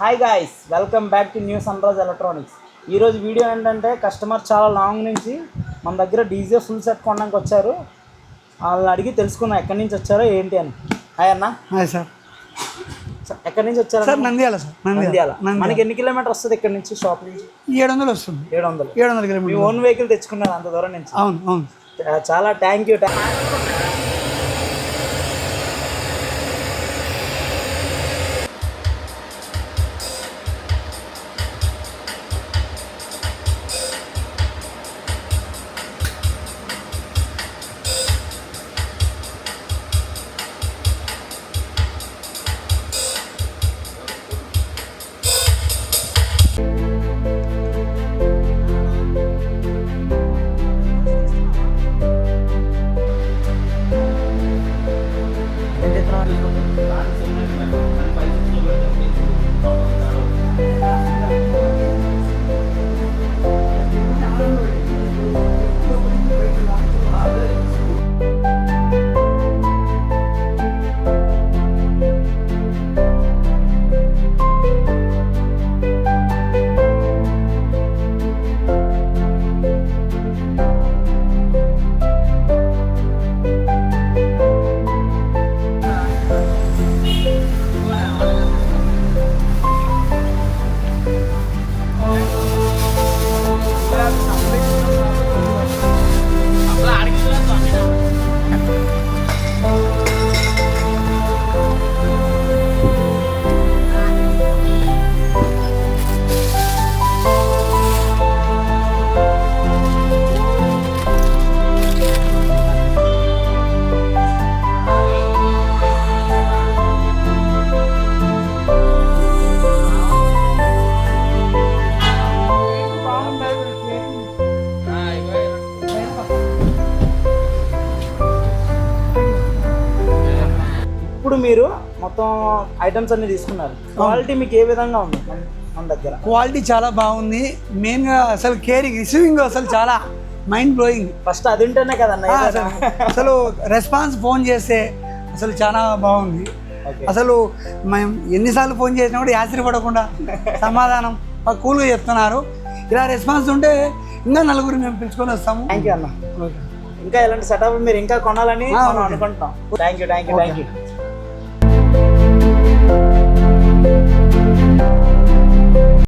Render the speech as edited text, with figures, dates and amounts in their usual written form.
Hi guys, welcome back to new sunrise electronics. ఈరోజు video ఏంటంటే customer చాలా long నుంచి మన దగ్గర డీజే ఫుల్ సెట్ కొనడానికి వచ్చారు. వాళ్ళని అడిగి తెలుసుకున్నాం ఎక్కడి నుంచి వచ్చారో ఏంటి అని. హాయ్ అన్న. Hi sir. ఎక్కడి నుంచి వచ్చారు? Sir Nandyal sir. నంద్యాల. మనకి ఎన్ని కిలోమీటర్ వస్తుంది ఇక్కడ నుంచి? షాప్ నుంచి 700 వస్తుంది. 700 కిలోమీటర్. మీ ఓన్ వెహికల్ తెచ్చుకున్నారు అంత దూరం నుంచి? అవును అవును. చాలా థ్యాంక్ యూ. ఇప్పుడు మీరు మొత్తం ఐటమ్స్ అన్ని తీసుకున్నారు. క్వాలిటీ మీకు ఏ విధంగా ఉంది మన దగ్గర? క్వాలిటీ చాలా బాగుంది. మెయిన్గా అసలు కేరింగ్, రిసీవింగ్ అసలు చాలా మైండ్ బ్లోయింగ్. ఫస్ట్ అది ఉంటేనే కదన్న అసలు రెస్పాన్స్ ఫోన్ చేస్తే అసలు చాలా బాగుంది. అసలు మేము ఎన్నిసార్లు ఫోన్ చేసినా కూడా ఆశ్చర్యపడకుండా సమాధానం కూల్గా చెప్తున్నారు. ఇలా రెస్పాన్స్ ఉంటే ఇంకా నలుగురు మేము పిలుచుకొని వస్తాము. థ్యాంక్ యూ అన్న. ఇంకా ఇలాంటి సెటప్ మీరు ఇంకా కొనాలని మనం అనుకుంటున్నాం. Thank you.